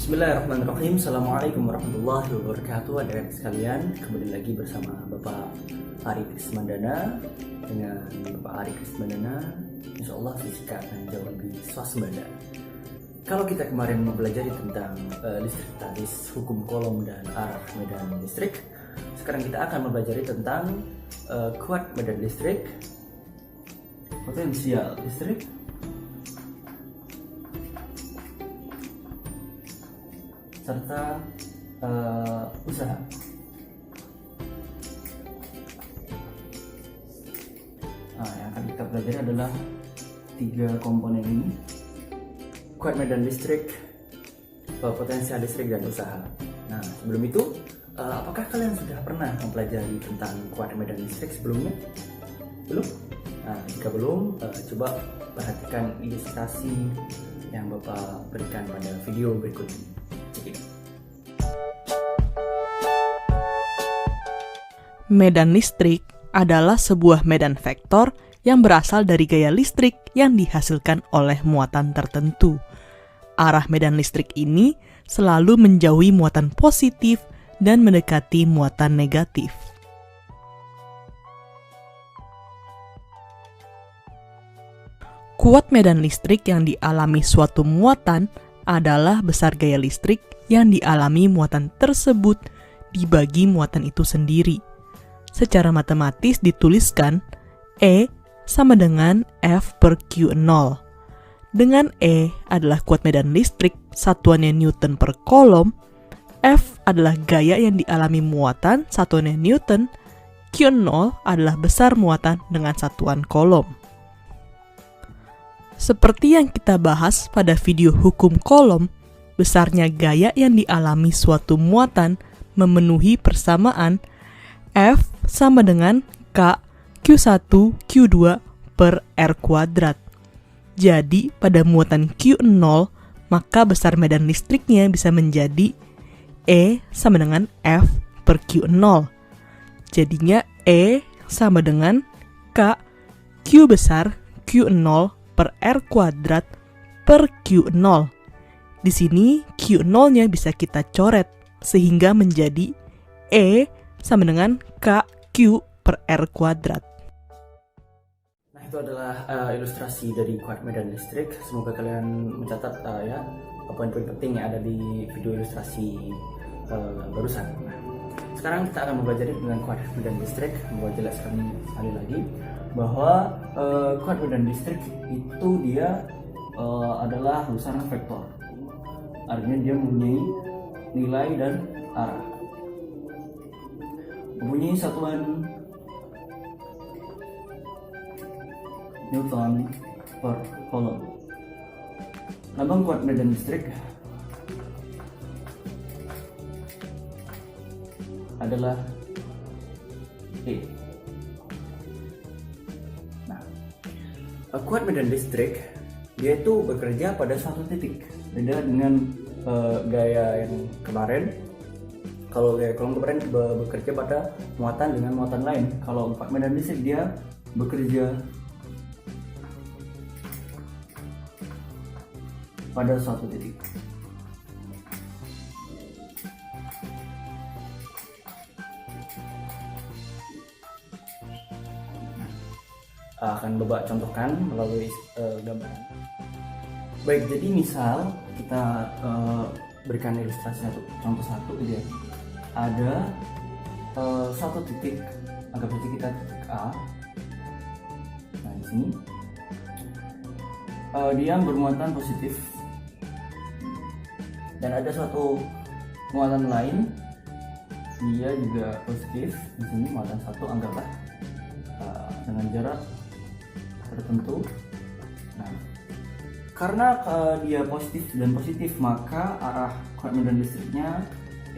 Bismillahirrahmanirrahim. Assalamualaikum warahmatullahi wabarakatuh. Adik-adik sekalian, kembali lagi bersama Bapak Ari Krismandana dengan Bapak Ari Krismandana. Insya Allah fisika akan jauh lebih swasembada. Kalau kita kemarin mempelajari tentang listrik statis, hukum Coulomb dan arah medan listrik, sekarang kita akan mempelajari tentang kuat medan listrik, potensial listrik, serta usaha. Nah, yang akan kita pelajari adalah tiga komponen ini: kuat medan listrik, potensial listrik, dan usaha. Nah, sebelum itu, apakah kalian sudah pernah mempelajari tentang kuat medan listrik sebelumnya? Belum? Nah, jika belum, coba perhatikan ilustrasi yang Bapak berikan pada video berikut ini. Medan listrik adalah sebuah medan vektor yang berasal dari gaya listrik yang dihasilkan oleh muatan tertentu. Arah medan listrik ini selalu menjauhi muatan positif dan mendekati muatan negatif. Kuat medan listrik yang dialami suatu muatan adalah besar gaya listrik yang dialami muatan tersebut dibagi muatan itu sendiri. Secara matematis dituliskan E sama dengan F per Q0. Dengan E adalah kuat medan listrik, satuannya Newton per Coulomb. F adalah gaya yang dialami muatan, satuannya Newton. Q0 adalah besar muatan dengan satuan Coulomb. Seperti yang kita bahas pada video hukum Coulomb, besarnya gaya yang dialami suatu muatan memenuhi persamaan F sama dengan K Q1 Q2 per R kuadrat. Jadi pada muatan Q0 maka besar medan listriknya bisa menjadi E sama dengan F per Q0. Jadinya E sama dengan K Q besar Q0 per R kuadrat per Q0. Di sini Q0-nya bisa kita coret sehingga menjadi E sama dengan KQ per R kuadrat. Nah, itu adalah ilustrasi dari kuat medan listrik. Semoga kalian mencatat ya poin-poin penting yang ada di video ilustrasi barusan. Nah, sekarang kita akan mempelajari tentang kuat medan listrik. Mau jelaskan sekali lagi bahwa kuat medan listrik itu dia adalah lulusan vektor. Artinya dia mempunyai nilai dan arah. Mempunyai satuan Newton per Coulomb. Lambang kuat medan listrik adalah E. Nah, kuat medan listrik dia itu bekerja pada suatu titik. Beda dengan gaya yang kemarin. Kalau gaya Coulomb kemarin bekerja pada muatan dengan muatan lain. Kalau kuat medan listrik dia bekerja pada suatu titik. Akan Bapak contohkan melalui gambaran. Baik, jadi misal kita berikan ilustrasi contoh satu gitu ya. Ada suatu titik, anggap saja kita titik A. Nah, di sini dia bermuatan positif dan ada suatu muatan lain, dia juga positif. Di sini muatan satu, anggaplah dengan jarak tertentu. Nah, karena dia positif dan positif, maka arah kuat medan listriknya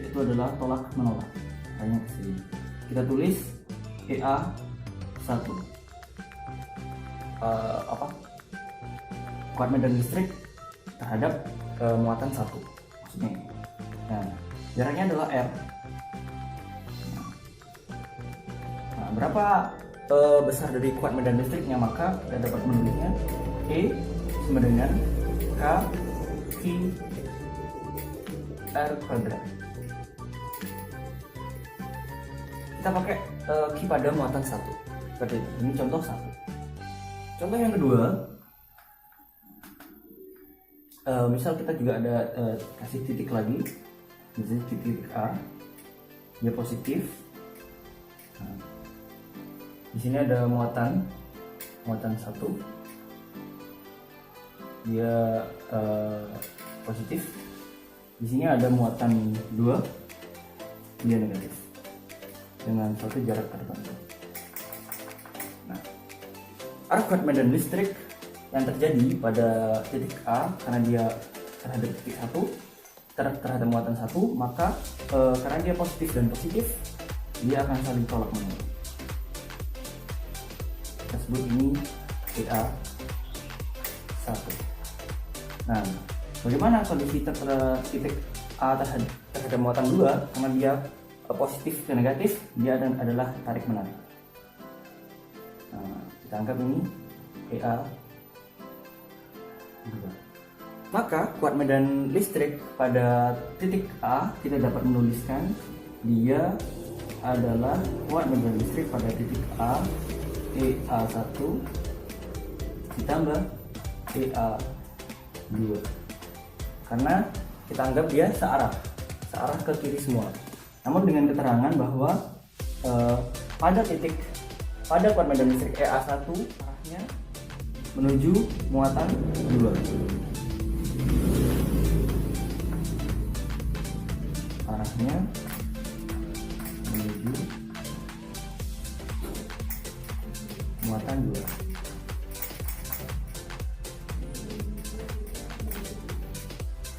itu adalah tolak menolak. Hanya ke sini. Kita tulis EA1. Kuat medan listrik terhadap muatan 1. Maksudnya. Nah, jaraknya adalah R. Nah, berapa besar dari kuat medan listriknya, maka kita dapat menulisnya E sama dengan K Q R kuadrat. Kita pakai Q pada muatan 1. Seperti itu. Ini contoh 1. Contoh yang kedua, misal kita juga ada kasih titik lagi, misalnya titik A, dia positif. Nah, di sini ada muatan 1, dia positif. Di sini ada muatan 2, dia negatif dengan suatu jarak tertentu. Nah, arus kuat medan listrik yang terjadi pada titik A karena dia terhadap titik 1 terhadap muatan 1, maka karena dia positif dan positif, dia akan saling tolak menolak. Kita sebut ini PA 1. Nah, bagaimana kondisi titik A terhadap muatan 2? Karena dia positif dan negatif, dia adalah tarik menarik. Nah, kita anggap ini PA 2. Maka kuat medan listrik pada titik A kita dapat menuliskan dia adalah kuat medan listrik pada titik A EA1 ditambah EA2, karena kita anggap dia searah ke kiri semua. Namun dengan keterangan bahwa pada kuat medan listrik EA1 arahnya menuju muatan 2. Arahnya menuju muatan 2.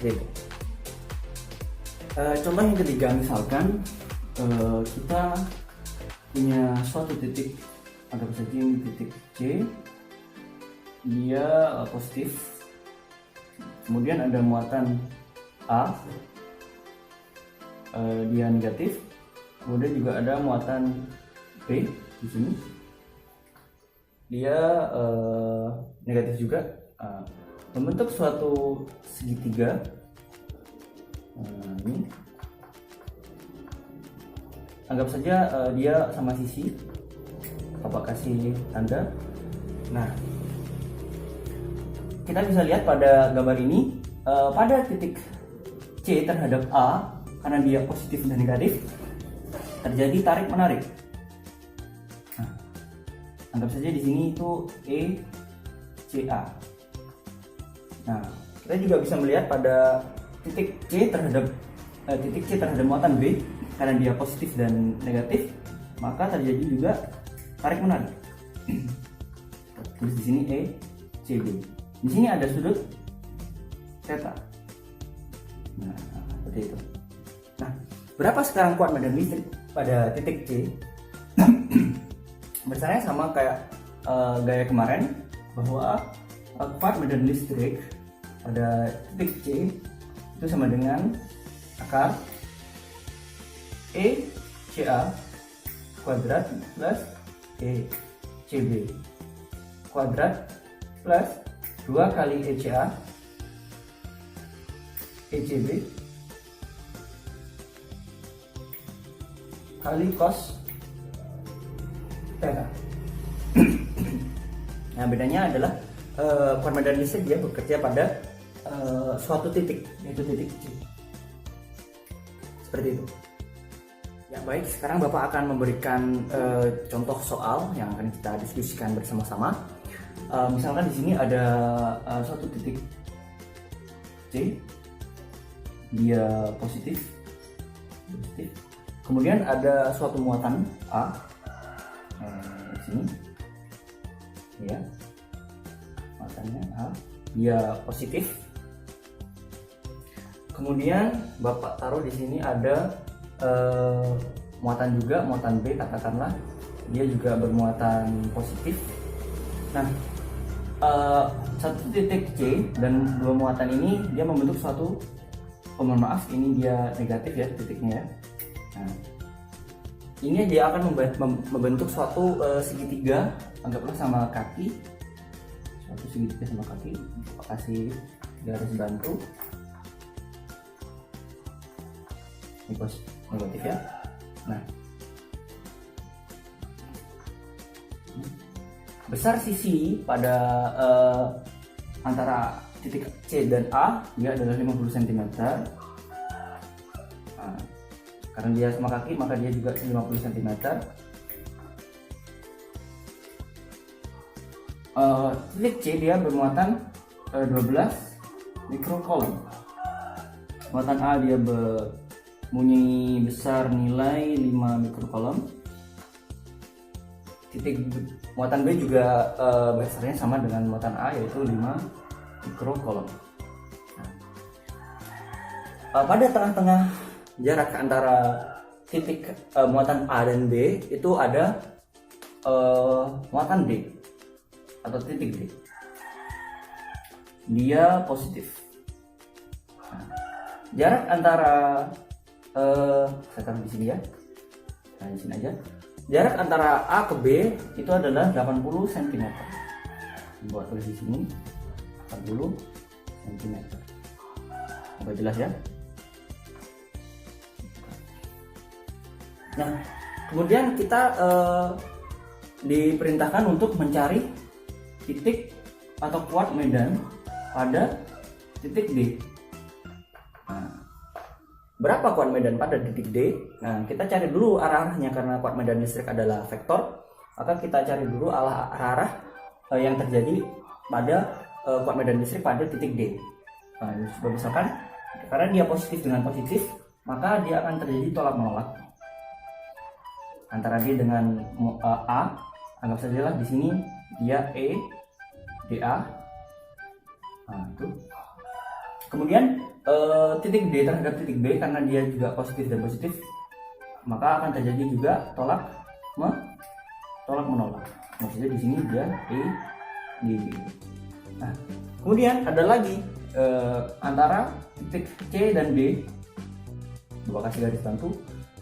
Oke. Contoh yang ketiga, misalkan kita punya suatu titik, anggap saja ini titik C, dia positif, kemudian ada muatan A, dia negatif, kemudian juga ada muatan B di sini, dia negatif juga, membentuk suatu segitiga. Ini anggap saja dia sama sisi, Bapak kasih tanda. Nah, kita bisa lihat pada gambar ini, pada titik C terhadap A, karena dia positif dan negatif, terjadi tarik menarik. Nah, anggap saja di sini itu ECA. Nah, kita juga bisa melihat pada titik C terhadap muatan B, karena dia positif dan negatif, maka terjadi juga tarik menarik. Terus di sini ECB. Di sini ada sudut theta. Nah, seperti itu. Nah, berapa sekarang kuat medan listrik pada titik C? Besarnya sama kayak gaya kemarin, bahwa kuat medan listrik pada titik C itu sama dengan akar ECA kuadrat plus ECB kuadrat plus 2 kali ECA ECB kali cos theta. Nah, bedanya adalah kuat medan listrik dia bekerja pada suatu titik, yaitu titik C. Seperti itu. Ya baik, sekarang Bapak akan memberikan contoh soal yang akan kita diskusikan bersama-sama. Misalkan di sini ada suatu titik C, dia positif. Kemudian ada suatu muatan A di sini, ya, muatannya A, dia positif. Kemudian Bapak taruh di sini ada muatan juga, muatan B, katakanlah dia juga bermuatan positif. Nah, satu titik C dan dua muatan ini dia membentuk suatu, mohon maaf, ini dia negatif ya titiknya ya. Nah, ini dia akan membentuk suatu segitiga, anggaplah sama kaki, suatu segitiga sama kaki. Kasih garis bantu. ini negatif ya. Nah, besar sisi pada antara titik C dan A dia adalah 50 cm. Nah, karena dia sama kaki maka dia juga 50 cm. Titik C dia bermuatan 12 mikrokolom. Muatan A dia mempunyai besar nilai 5 mikrokolom. Titik muatan B juga besarnya sama dengan muatan A, yaitu 5 mikrokolom. Pada tengah-tengah jarak antara titik muatan A dan B itu ada muatan D atau titik D. Dia positif. Jarak antara saya taruh di sini ya. Nah, di sini aja. Jarak antara A ke B itu adalah 80 cm. Buat tulis di sini 80 cm. Sudah jelas ya? Nah, kemudian kita diperintahkan untuk mencari titik atau kuat medan pada titik D. Berapa kuat medan pada titik D? Nah, kita cari dulu arah-arahnya karena kuat medan listrik adalah vektor. Maka kita cari dulu arah-arah yang terjadi pada kuat medan listrik pada titik D. Nah, misalkan karena dia positif dengan positif, maka dia akan terjadi tolak menolak antara D dengan A. Anggap sajalah di sini dia E, DA. Nah, itu. Kemudian titik D terhadap titik B karena dia juga positif dan positif, maka akan terjadi juga tolak menolak. Maksudnya di sini dia E, D, B. Nah, kemudian ada lagi antara titik C dan B, coba kasih garis bantu.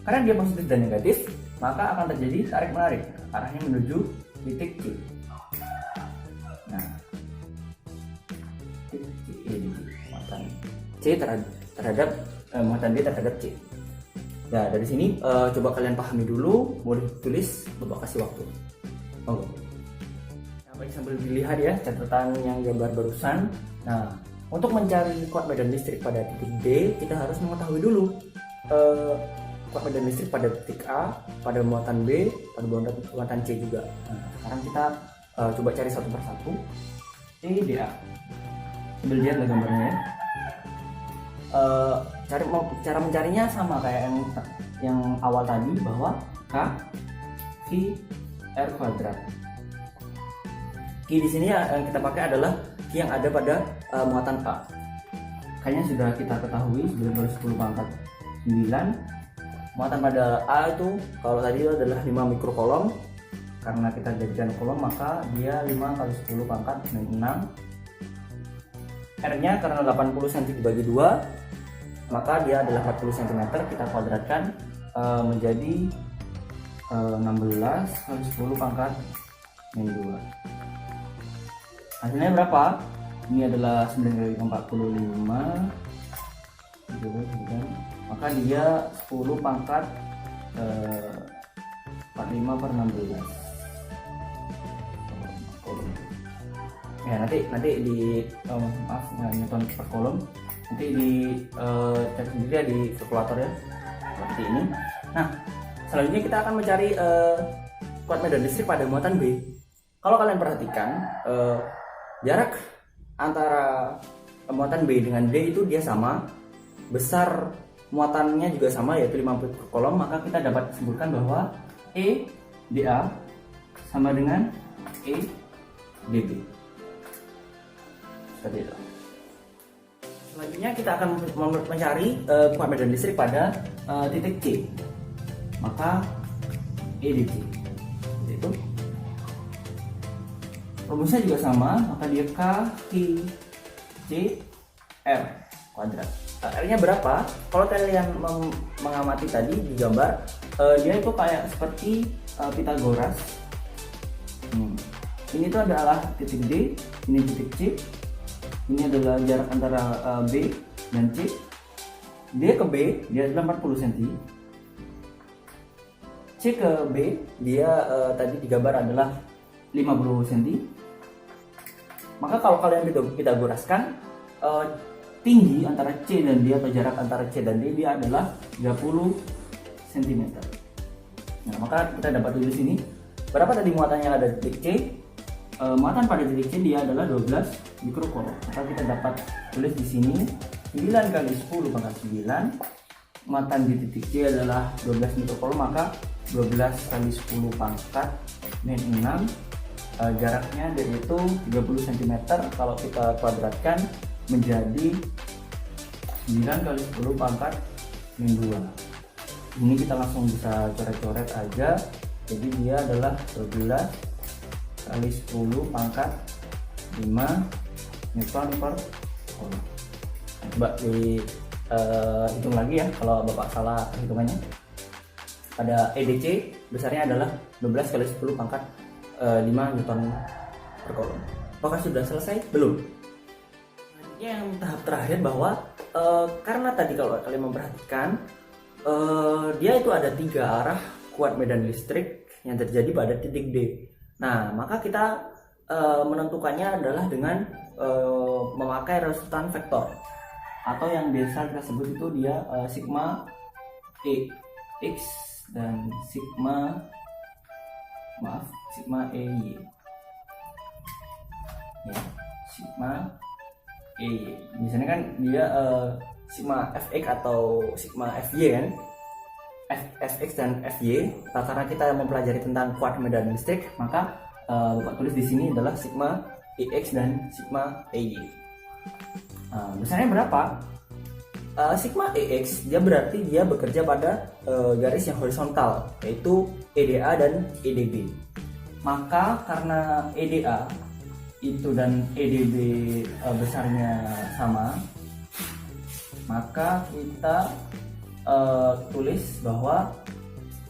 Karena dia positif dan negatif, maka akan terjadi tarik menarik arahnya menuju titik C. Nah, titik C, muatan C terhadap muatan D terhadap C. Nah, dari sini coba kalian pahami dulu, boleh tulis, coba kasih waktu. Oke. Nah, baik, sambil dilihat ya catatan yang gambar barusan. Nah, untuk mencari kuat medan listrik pada titik D, kita harus mengetahui dulu kuat medan listrik pada titik A, pada muatan B, pada muatan C juga. Nah, sekarang kita coba cari satu persatu. E, DA. Sambil lihat gambarnya ya. Cara mencarinya sama kayak yang awal tadi, bahwa K Q R kuadrat. Q di sini yang kita pakai adalah Q yang ada pada muatan A. Kayaknya sudah kita ketahui sebelum 10 pangkat 9. Muatan pada A itu kalau tadi adalah 5 mikrokolom. Karena kita jadikan kolom maka dia 5 kali 10 pangkat 6. R-nya karena 80 cm dibagi 2, maka dia adalah 40 cm. Kita kuadratkan menjadi 16 kali 10 pangkat 2. Hasilnya berapa? Ini adalah 9 kali 45, maka dia 10 pangkat 45 per 16. Ya, nanti di Newton per kolom, nanti di cek sendiri ya di kalkulator ya, seperti ini. Nah, selanjutnya kita akan mencari kuat medan listrik pada muatan B. Kalau kalian perhatikan jarak antara muatan B dengan D itu dia sama, besar muatannya juga sama yaitu 50 per kolom, maka kita dapat simpulkan bahwa E DA sama dengan E DB. Seperti itu. Selanjutnya kita akan mencari kuat medan listrik pada titik C, maka EDC. Seperti itu. Rumusnya juga sama, maka dia K Q C R kuadrat. R-nya berapa? Kalau kalian mengamati tadi di gambar, dia itu kayak seperti Pitagoras. Ini tuh adalah titik D, ini titik C. Ini adalah jarak antara B dan C. D ke B dia adalah 40 cm. C ke B dia tadi digambar adalah 50 cm. Maka kalau kalian kita guraskan, tinggi antara C dan D atau jarak antara C dan D dia adalah 30 cm. Nah, maka kita dapat tulis ini berapa tadi muatan yang ada di titik C. Muatan pada titik C dia adalah 12 mikrocoulomb. Maka kita dapat tulis di sini 9 kali 10 pangkat 9. Muatan di titik C adalah 12 mikrocoulomb, maka 12 kali 10 pangkat min 6. Jaraknya yaitu 30 cm. Kalau kita kuadratkan menjadi 9 kali 10 pangkat min 2. Ini kita langsung bisa coret-coret aja. Jadi dia adalah 12 kali 10 pangkat 5 Newton per coulomb. Coba hitung lagi ya kalau Bapak salah hitungannya. Pada EDC besarnya adalah 12 kali 10 pangkat 5 Newton per coulomb. Apakah sudah selesai? Belum. Yang tahap terakhir bahwa karena tadi kalau kalian memperhatikan dia itu ada 3 arah kuat medan listrik yang terjadi pada titik D. Nah, maka kita menentukannya adalah dengan memakai resultan vektor atau yang biasa kita sebut itu dia sigma EX dan sigma EY. Ya, sigma EY. Misalnya kan dia sigma FX atau sigma FY kan. Fx dan Fy. Karena kita mempelajari tentang kuat medan listrik, maka Bapak tulis di sini adalah sigma EX dan sigma EY. Besarnya berapa? Sigma EX dia berarti dia bekerja pada garis yang horizontal, yaitu EDA dan EDB. Maka karena EDA itu dan EDB besarnya sama, maka kita tulis bahwa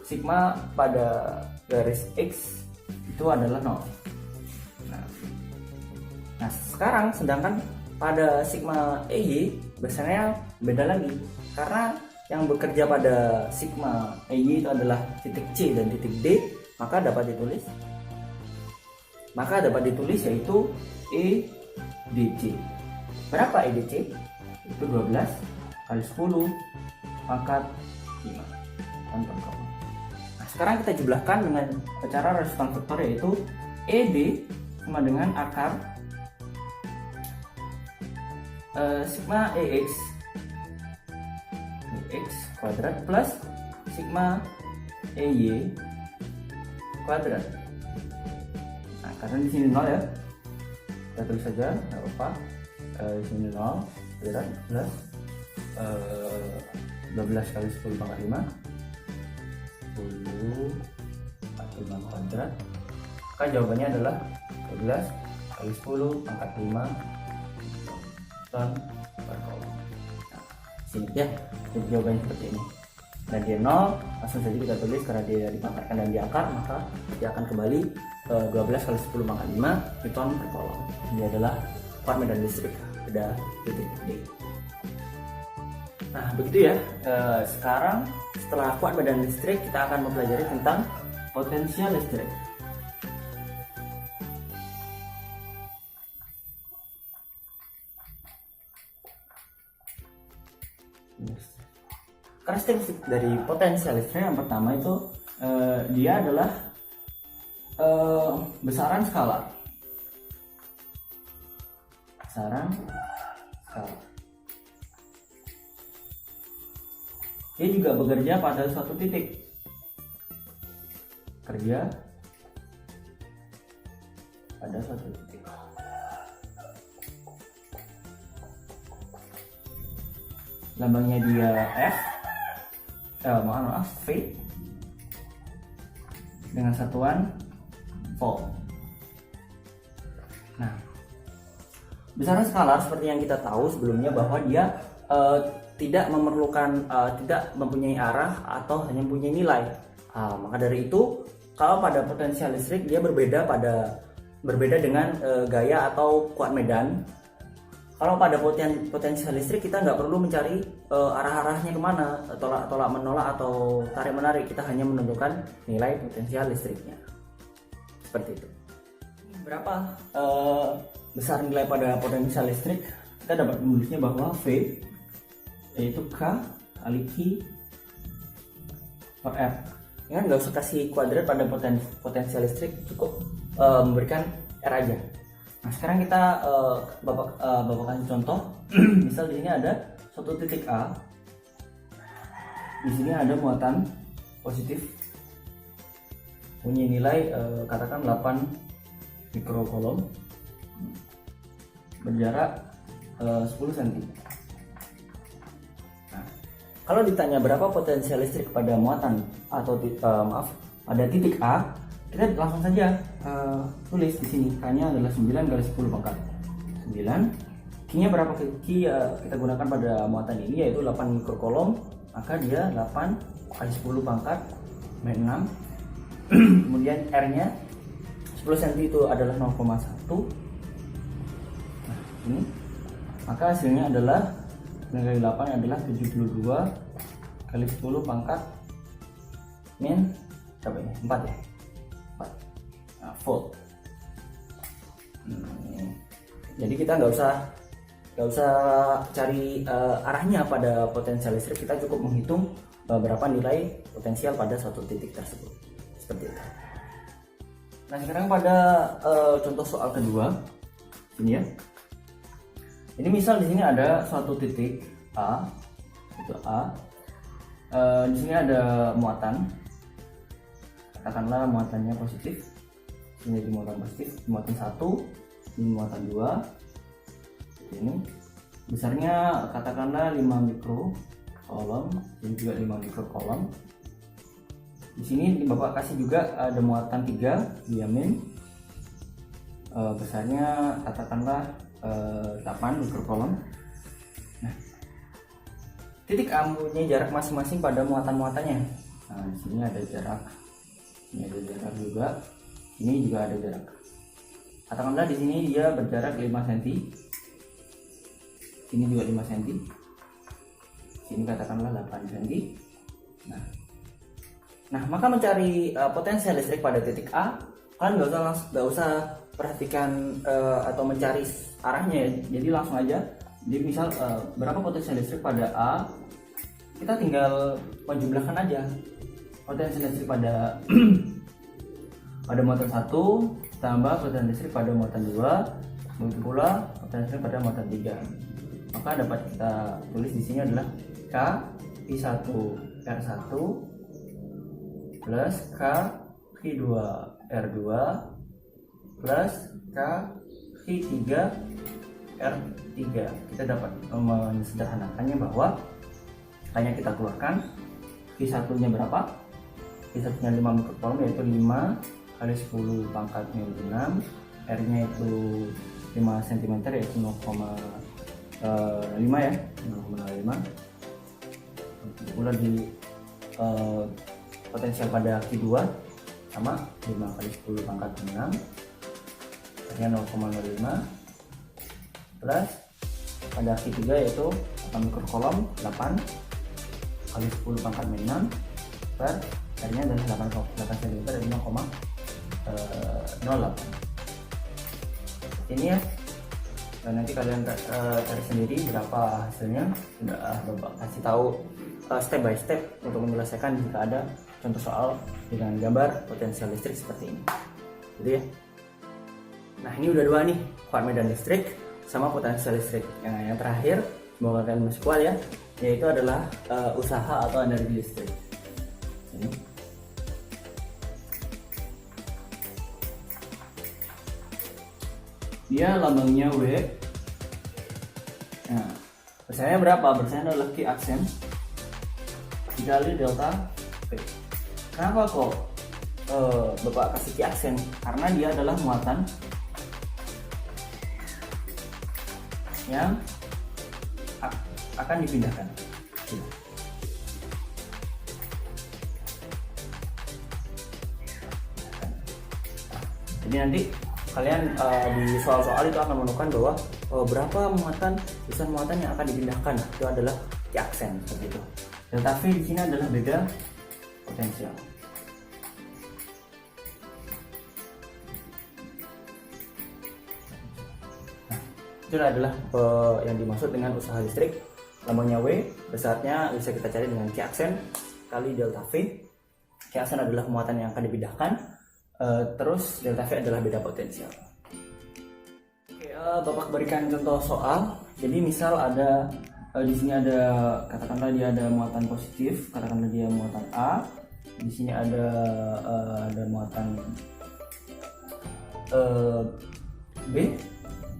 sigma pada garis X itu adalah 0. Nah sekarang sedangkan pada sigma EY besarnya beda lagi, karena yang bekerja pada sigma EY itu adalah titik C dan titik D, maka dapat ditulis yaitu EDC. Berapa EDC? Itu 12 kali 10 pangkat 5 Newton per coulomb. Nah, sekarang kita jumlahkan dengan cara resultan vektor, yaitu ED sama dengan akar sigma EX kuadrat plus sigma EY kuadrat. Nah, karena di sini 0 ya, kita tulis saja, nggak apa-apa. Di sini 0 kuadrat plus 12 kali 10 pangkat 5 10 pangkat 5 kuadrat. Maka jawabannya adalah 12 kali 10 pangkat 5 Newton per coulomb. Nah, sini ya, jadi jawabannya seperti ini. Dan dia 0, langsung saja kita tulis karena dia dipangkatkan dan diakar, maka dia akan kembali 12 kali 10 pangkat 5 Newton per coulomb. Ini adalah kuat medan listrik pada titik D. Nah begitu ya. Sekarang setelah kuat medan listrik, kita akan mempelajari tentang potensial listrik. Karakteristik dari potensial listrik yang pertama itu dia adalah besaran skalar. Dia juga bekerja pada suatu titik. Kerja pada suatu titik. Lambangnya dia F. V dengan satuan volt. Nah, besaran skalar seperti yang kita tahu sebelumnya bahwa dia tidak memerlukan, tidak mempunyai arah atau hanya mempunyai nilai. Maka dari itu, kalau pada potensial listrik dia berbeda dengan gaya atau kuat medan. Kalau pada potensial listrik kita nggak perlu mencari arah-arahnya kemana, tolak menolak atau tarik menarik, kita hanya menentukan nilai potensial listriknya seperti itu. Berapa besar nilai pada potensial listrik, kita dapat menulisnya bahwa V yaitu K kali Q per R. Ingat, nggak usah kasih kuadrat pada potensial listrik, cukup memberikan R aja. Nah, sekarang kita bapak kasih contoh. Misal di sini ada suatu titik A, di sini ada muatan positif punya nilai katakan 8 mikrocoulomb, berjarak 10 cm. Nah, kalau ditanya berapa potensial listrik pada muatan atau pada titik A, kita langsung saja tulis di sini K-nya adalah 9 kali 10 pangkat 9. Q-nya berapa? Q kita gunakan pada muatan ini yaitu 8 mikrocoulomb, maka dia 8 kali 10 pangkat 6. Kemudian R-nya 10 cm itu adalah 0,1. Nah, ini maka hasilnya adalah 9 kali 8 adalah 72 kali 10 pangkat min berapa ini? 4 ya? 4 volt. Jadi kita nggak usah cari arahnya pada potensial listrik, kita cukup menghitung berapa nilai potensial pada suatu titik tersebut, seperti itu. Nah, sekarang pada contoh soal kedua ini ya. Jadi misal di sini ada suatu titik A, itu A. Di sini ada muatan, katakanlah muatannya positif. Ini di muatan positif, muatan 1, ini muatan 2. Ini besarnya katakanlah 5 mikrocoulomb, ini juga 5 mikrocoulomb. Di sini Bapak kasih juga ada muatan 3 diamin, besarnya katakanlah 8 mikrocoulomb. Nah, titik A punya jarak masing-masing pada muatan-muatannya. Nah, di sini ada jarak, ini ada jarak juga, ini juga ada jarak. Katakanlah di sini dia berjarak 5 cm, ini juga 5 cm, sini katakanlah 8 cm. Nah, maka mencari potensial listrik pada titik A, kalian nggak usah perhatikan atau mencari arahnya ya. Jadi langsung aja. Jadi misal berapa potensial listrik pada A, kita tinggal menjumlahkan aja potensial listrik pada pada muatan 1 tambah potensial listrik pada muatan 2, begitu pula potensial listrik pada muatan 3. Maka dapat kita tulis di sini adalah K I1 R1 plus K Q2 R2 plus K Q3 R3. Kita dapat mensederhanakannya bahwa hanya kita keluarkan Q1 nya berapa? Q1 nya 5 mikrocoulomb, yaitu 5 kali 10 pangkat min 6. R nya itu 5 cm, yaitu 0,5 ya, 0,5. Pula di potensial pada Q2 sama 5 kali 10 pangkat 6, artinya 0,05, plus pada Q3 yaitu 8 mikrocoulomb, 8 kali 10 pangkat 6 per R-nya adalah 8 cm, dari 0,08. Ini ya. Dan nanti kalian cari sendiri berapa hasilnya. Sudah Bapak kasih tahu step by step untuk menyelesaikan jika ada contoh soal dengan gambar potensial listrik seperti ini, gitu ya. Nah, ini udah 2 nih, kuat medan listrik sama potensial listrik. Yang terakhir, semoga kalian masih kuat ya, yaitu adalah usaha atau energi listrik. Ini. Dia lambangnya W. Nah, besarnya berapa? Besarnya adalah Q aksen dikali delta P. Kenapa kok Bapak kasih Q aksen? Karena dia adalah muatan yang akan dipindahkan. Jadi nanti kalian di soal-soal itu akan menemukan bahwa berapa muatan, besar muatan yang akan dipindahkan. Itu adalah aksen seperti itu. Delta V di sini adalah beda potensial. Nah, itu adalah yang dimaksud dengan usaha listrik. Lambangnya W, besarnya bisa kita cari dengan Q aksen kali delta V. Q aksen adalah muatan yang akan dipindahkan, terus delta V adalah beda potensial. Oke, Bapak berikan contoh soal. Jadi misal ada di sini ada, katakanlah dia ada muatan positif, katakanlah dia muatan A. Di sini ada muatan B,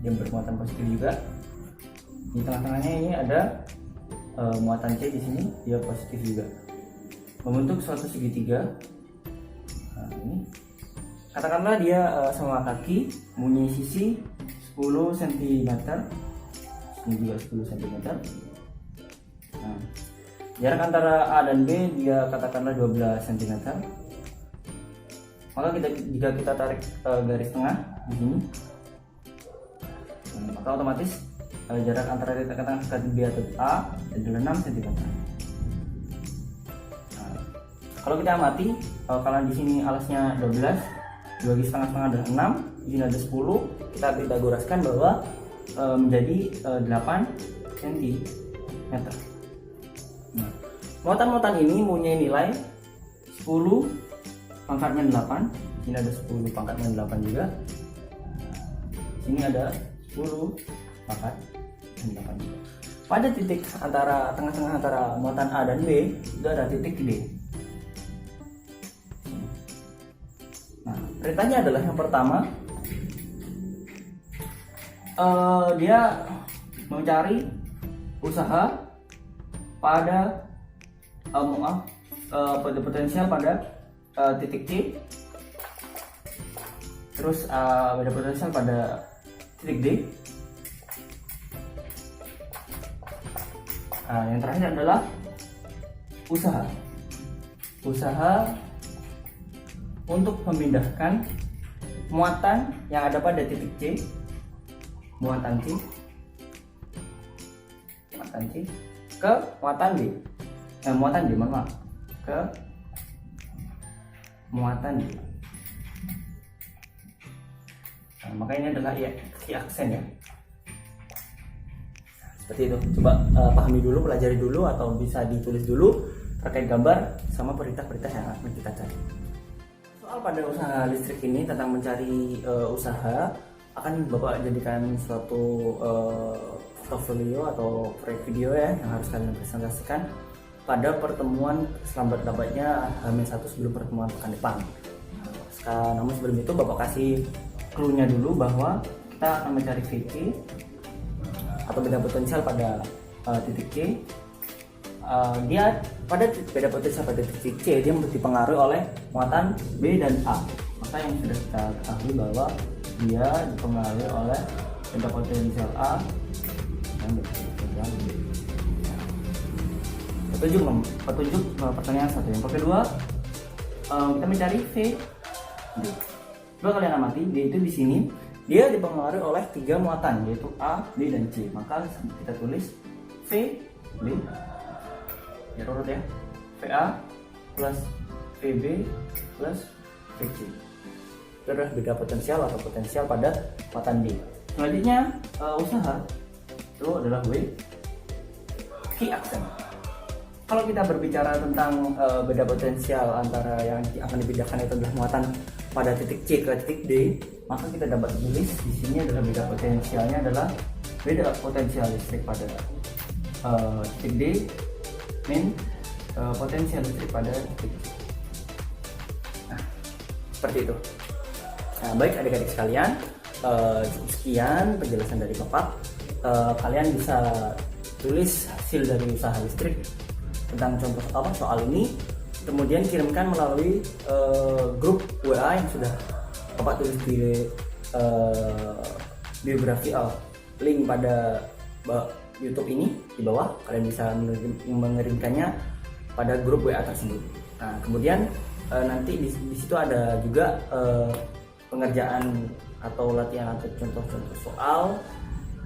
dia bermuatan positif juga. Di tengah-tengahnya ini ada muatan C, di sini dia positif juga, membentuk suatu segitiga. Nah, ini katakanlah dia sama kaki, mempunyai sisi 10 cm, ini juga 10 cm. Nah, jarak antara A dan B dia katakanlah 12 cm. Maka jika kita tarik garis tengah di sini, maka otomatis jarak antara titik tengah ke B atau A adalah 6 cm. Nah, kalau kita amati, kalau di sini alasnya 12, dibagi setengah-setengah adalah 6, di sini ada 10, kita pitagoraskan bahwa menjadi 8 cm. Nah, muatan-muatan ini mempunyai nilai 10 pangkat min 8, sini ada 10 pangkat min 8 juga, sini ada 10 pangkat min 8 juga. Pada titik antara tengah-tengah antara muatan A dan B itu ada titik D. Nah, perintahnya adalah yang pertama, dia mencari usaha pada potensial pada titik C, terus beda potensial pada titik D. Nah, yang terakhir adalah usaha untuk memindahkan muatan yang ada pada titik C, muatan C ke muatan D, ke muatan D. Nah, maka ini adalah Q aksen ya. Seperti itu. Coba pahami dulu, pelajari dulu, atau bisa ditulis dulu terkait gambar sama perintah-perintah yang akan kita cari. Soal pada usaha listrik ini tentang mencari usaha, akan Bapak jadikan suatu portfolio atau proyek video ya yang harus kalian presentasikan pada pertemuan selambat-lambatnya H-1 sebelum pertemuan pekan depan. Namun sebelum itu Bapak kasih clue-nya dulu bahwa kita akan mencari VC atau beda potensial pada titik C. Dia pada beda potensial pada titik C dia dipengaruhi oleh muatan B dan A. Maka yang sudah kita ketahui bahwa dia dipengaruhi oleh beda potensial A dan beda potensial B. Petunjuk pertanyaan satu. Yang kedua, kita mencari V. Coba kalian amati, D itu di sini dia dipengaruhi oleh 3 muatan, yaitu A, B, dan C. Maka kita tulis V, B, ya urut ya, VA plus VB plus VC. Itu adalah beda potensial atau potensial pada muatan D. Selanjutnya usaha itu adalah W, Q aksen. Kalau kita berbicara tentang beda potensial antara yang akan dipindahkan itu adalah muatan pada titik C ke titik D, maka kita dapat tulis di sini adalah beda potensialnya adalah beda potensial listrik pada titik D min potensial listrik pada titik C. Nah, seperti itu. Nah, baik adik-adik sekalian, sekian penjelasan dari Bapak. Kalian bisa tulis hasil dari usaha listrik tentang contoh soal ini, kemudian kirimkan melalui grup WA yang sudah Bapak tulis di biografi link pada YouTube ini di bawah. Kalian bisa mengirimkannya pada grup WA tersebut. Nah, kemudian nanti di situ ada juga pengerjaan atau latihan atau contoh-contoh soal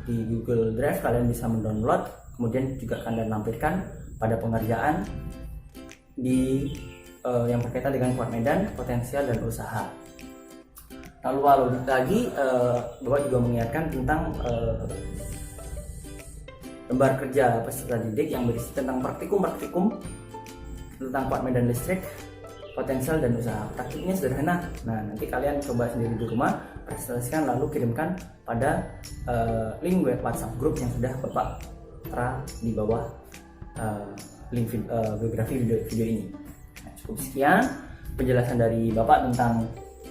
di Google Drive. Kalian bisa mendownload Kemudian juga akan lampirkan pada pengerjaan di yang berkaitan dengan kuat medan, potensial, dan usaha. Lalu lagi Bapak juga mengingatkan tentang lembar kerja peserta didik yang berisi tentang praktikum tentang kuat medan listrik, potensial, dan usaha. Praktiknya sederhana. Nah, nanti kalian coba sendiri di rumah, presentasikan lalu kirimkan pada link web WhatsApp grup yang sudah Bapak tera di bawah link biografi video ini. Nah, cukup sekian penjelasan dari Bapak tentang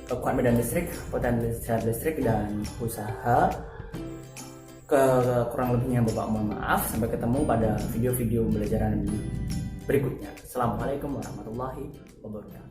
kuat medan listrik, potensial listrik, dan usaha. Kurang lebihnya Bapak mohon maaf. Sampai ketemu pada video-video pembelajaran berikutnya. Assalamualaikum warahmatullahi wabarakatuh.